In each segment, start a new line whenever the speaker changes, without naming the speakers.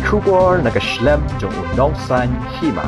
Kubor nakaslem jong unongsan hima.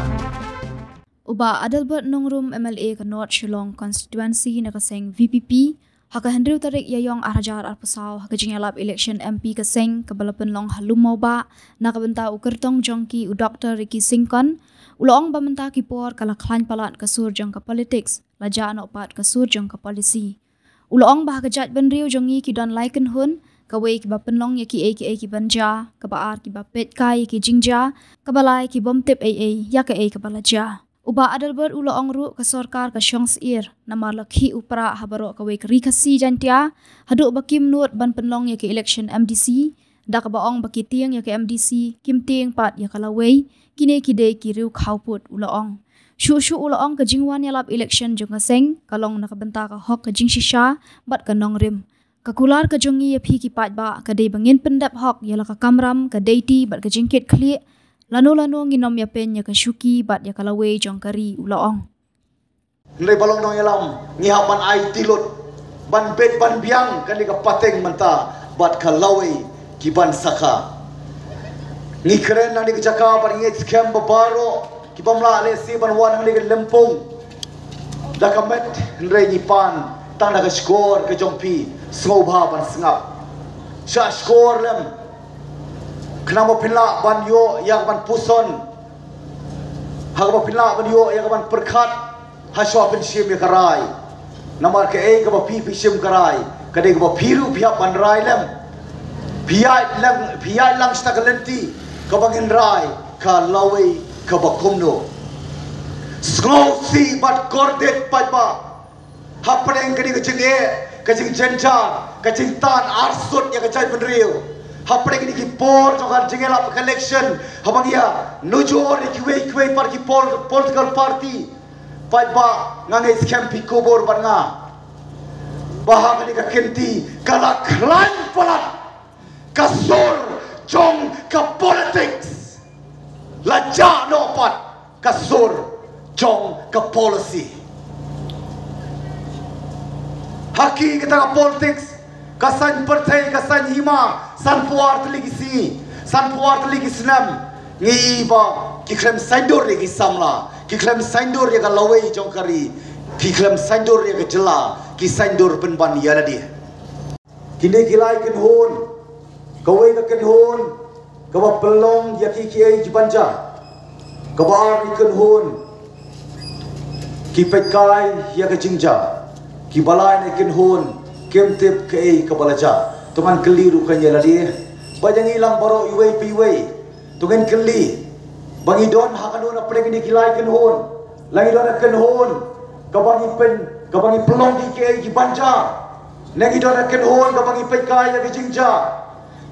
Uba Adalbert Nongrum MLA ke North Shillong constituency nakaseng VPP haka Hendrew Tarik Yayong Arajar Arpusau haka jingalap election MP kaseng ke balapan long halum mau ba nakabenta ukertong jongki u Dr. Ricky Singkon ulong bamenta kipor kala klan palat kasur jong ka politics laja no pat kasur jong ka policy ulong bah kajat benriu jongi ki don laiken hun kawai ki bapenlong ya ki ki banja ka baar ki bapet kai ki jingja ka balai ki bomtip ya ka ka balaja uba Adalbert ulo ongru ke sorkar ke syongs ir nama lakhi upra habaro kawai ke rikasi jantia haduk bakim nuot ban penlong ya ke election MDC dak baong baki tiang ya ke MDC kim tiang pat ya kalawai kine kide ki riu khauput ulo ong shu ulo ong ke jingwan ya lap election jong seng kalong nakabenta ka hok ke jing shisha bat ke nongrim kakular ke jongi ya phi ki pat ba ke dei bangin pendap hok ya la ka kamram ke deiti bat ke jingkit kli lano nginom ya pen ya kashuki bat ya kalawe jongkari ulaong
ndai balong nong yalam ngi haban ai tilut ban bet ban biang kan ka pateng menta bat kalawe ki ban saka ngi keren nang di jaka ban ngi scam babaro ki bamla le si ban wan ngi lempung da kamet ndai ni pan tang da ka score ke jongpi snobha ban sngap sha score lem kenapa pila ban yo yang ban puson hagaba pila ban yo yang ban perkat haswa pen sim ya karai namar ke ka ba pi sim karai kade ka ba piru pihak ban rai lem pihak lang stagalenti ka bangin rai ka lawe ka ba kumno snow si bat kordet pa hapeng kadi ka jinge ka jing jenja ka jing tan arsut ya ka jai penriu hapre ni ki por jokan jingelap election habang ya nujo ni kiwe par ki political party pai ba ngangai scam pi kubur ban nga bahag ni ka kenti kala klan palat kasur jong ka politics laja no pat kasur jong ka policy haki kita ka politics kasan partai kasan hima san puar teligisi san puar teligisnam ngi ba ki klem saindur ki samla ki klem saindur ya lawe jongkari ki klem saindur ya jela ki saindur penban ya dia kini kilai ken hon kawe ka ken hon ka ba pelong ya ki ai jibanja ka ba ken hon ki pekai ya ka jingja ki balai ne ken hon kem tip ke balaja tuman keliru kan ya ladi bajang ilang baro iwei piwei tugen keli bangi don hakan ona preg ni kilai ken hon langi don ken hon kabangi pelong di ke banja nengi don ken hon kabangi pekai ya jingja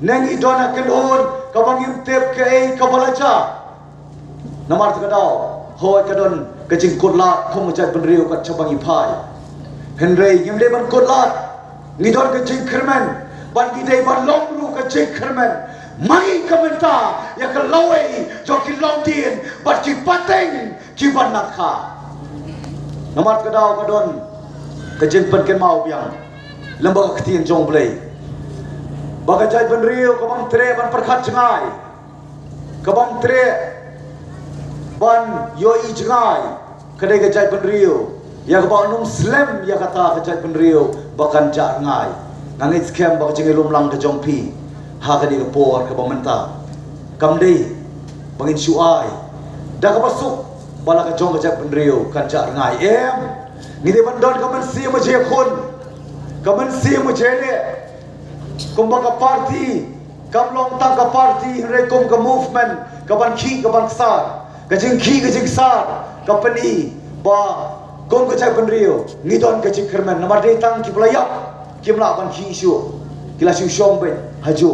nengi don ken hon kabangi tip ke balaja namar tukadau hoi kadon kejing kotlat thong jai penriu kat cabangi pai henrei ngimde ban kotlat ngidor ke jing kermen ban gidei ban longru ke jing kermen mangi kamenta ya ke lawe jo ki longdien bat ki pateng ki ban nakha namat kadau kadon ke jing pen ken mau biang lembaga ketien jong blai bagajai ban riu ke bang tre ban perkhat jengai ke bang tre ban yoi jengai kedai ke jai ban riu ya ke bang num slam ya kata ke jai ban riu bakan jak ngai nangit scam bak jingai lumlang ke jongpi ha ka di ke por ke pementa kam dei bangin suai dah ke pasuk bala ke jong ke jak penriu kan jak ngai ngide bandon kamen si ma je khun kamen si ma je le kumba ka party kam long tang ka party rekom ka movement ka ban khi ka ban sar ka jing khi ka jing sar company ba kom ke cai penriu ngidon ke cikkermen namar dei tang ki pelayak kimla ban ki isu kila siu shong ben haju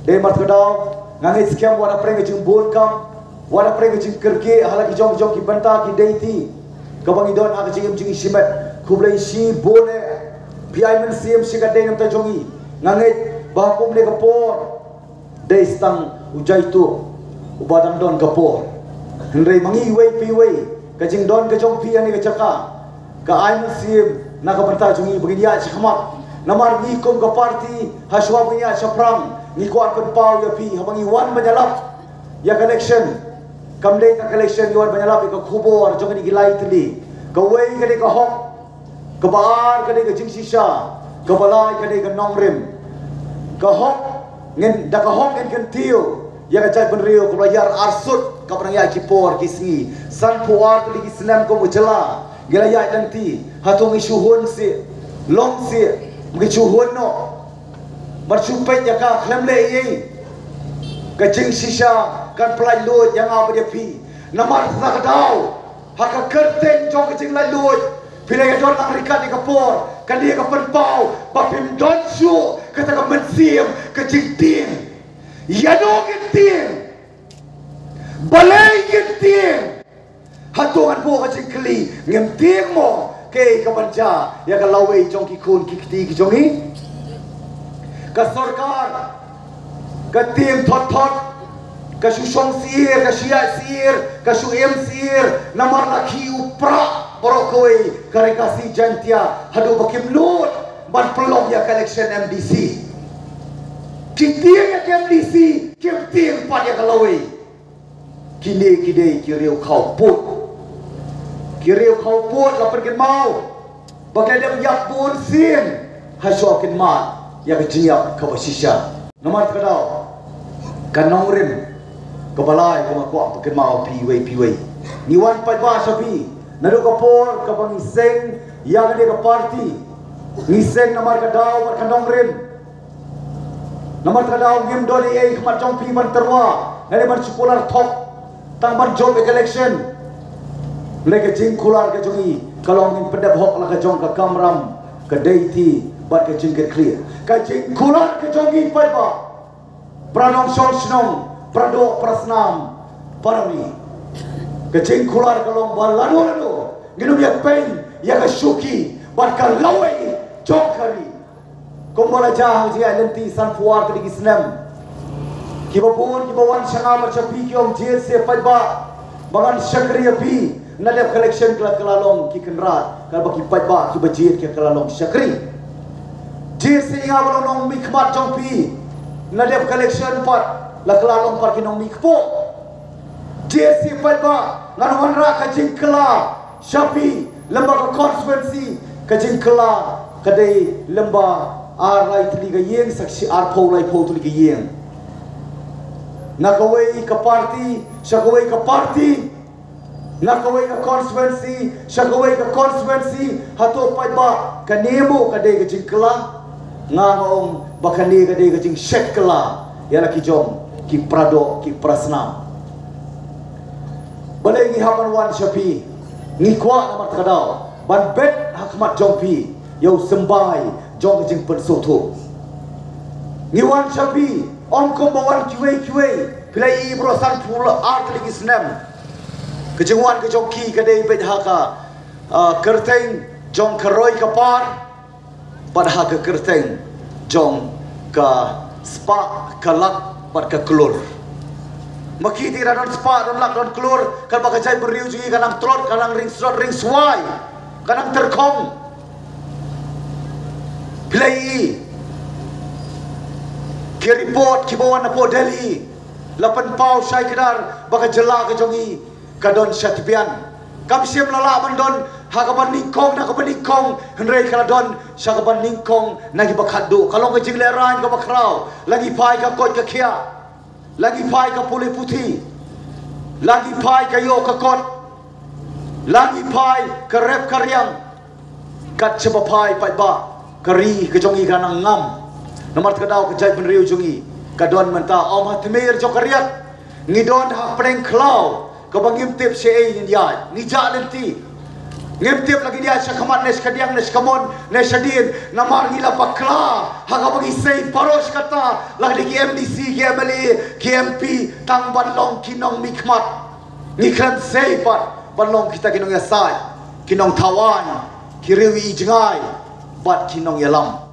dei mat kedau ngangai scam wara preng jing bon kam wara preng jing kerke hala ki jong ki banta ki deiti ka bang idon ha jing simet kublai si bone pi men sim si ka dei nam ta jongi ngangai ba kum le ka por dei stang ujai tu ubadam don ka por hendrei mangi wei pi wei ka jing don ka jong pi ani ka chaka ka ai musim nak banta jungi begini ya khmat namar ni kom ka party haswa punya saprang ni kuat pen pau ya pi habangi wan menyalap ya collection kamle ta collection yuan banyalap ka khubor jong ni gilai tli ka wei ka de ka hok ka baar ka de ka jingsisha ka balai ka de ka nongrim ka hok ngen da ka hok ngen kan tiu ya ka jai benrio ka bayar arsut ka prang ya kipor kisngi san puar tli kisnam ko mujala gila ya nanti hatung isuhun si long si mgichuhun no bersumpah ya ka klemle ye ka jingsisha kan pelai lut yang apa dia pi namar tak tahu hak kerten jong ke lai lut bila ya don Amerika di kapor kan dia ka penpau papim don su kata ka mensim ke jingtin ya do gentin balai gentin hatungan bo ka jingkli ngemting mo ke ka banja ya ka lawe jong ki kun ki kti ki jongi ka sarkar ka tim thot kasu song sir, kasu ya sir, kasu em sir, namar laki upra porokoi karekasi jantia hadu bakim lut ban pelong ya collection MDC kiting ya MDC kiting pan ya kalawai kini kiriu kau put lapar kin mau bagai dia yak pun sin haso kin mat ya kejiap kabasisha namar kadau kanongrim kebalai kama kuat pakai mau piwai ni wan pai ba sapi nado kapor ka bangiseng yang dia ke parti ngiseng namar kadau mat kandong rim namar kadau ngim doli ai kmat jong pi ban terwa nade ban sekolah top tang ban job election leke jing kular ke jongi kalau ngin pedap hok la ke jong ka kamram ke deiti bat ke jing ke clear ka jing kular ke jongi pai ba pranong song Prado prasnam parami kecing kular kalong balado ginum yak pain yak syuki bakal lawai jokari kombala jahang dia lenti san puar tadi islam kibapun kibawan sanga macapi kiom jese paiba bangan syakriya pi nadap collection kelalong ki kenrat kal baki paiba ki bajit ke kelalong syakri jese ngawalong nong mikmat jongpi nadap collection pat la kelalong par kinong mikpo JC paiba nganuan ra ka jingkla Shapi lembaga konstituensi ka jingkla kadai lemba arai tli ga yeng saksi ar pholai phol tli ga yeng nakawai ka parti shakawai ka parti nakawai ka konstituensi shakawai ka konstituensi hato paiba ka nemo kadai ga jingkla ngangom bakani kadai ga jing shekla ya la ki jom ki prado ki prasnam balai ngi hapan wan Shapi ngi kwa namat kadau ban bet hakmat jongpi yau sembai jong jing pensoto ngi wan Shapi om ko bawan kiwe pilai ibro san pula art ligi snam kejengwan ke jongki kadai bet haka kerteng jong karoi kapar pada haka kerteng jong ka spa kalak pat ka klur makiti radon spa don lak don klur kal baka jai beriu jugi kanang trot kanang ring slot ring swai kanang terkong play ki report ki bawan na po Delhi lapan pau syai kedar baka jela ke jongi kadon syatipian kam siam lala bandon hakaban ningkong na kaban ningkong henrei kaladon syakaban ningkong nagi bakadu kalau ke jingleran ka bakrau lagi pai ka kot ka khia lagi pai ka pulih putih lagi pai ka yo ka kot lagi pai ka rep karyang kat seba pai pai ba kari ke jongi kanang ngam nomor kadau ke jai penriu jongi kadon menta om hatmir jokariat ngidon hak preng klau ka bangim tip sei india ngija lenti ngimtip lagi dia syakamat nes kadiang nes kamon nes sadin namar ngila pakla haka bagi sei paros kata lagi di MDC KMLA KMP tang banlong kinong mikmat ngikran sei pat banlong kita kinong yasai kinong tawan kiriwi jengai bat kinong yalam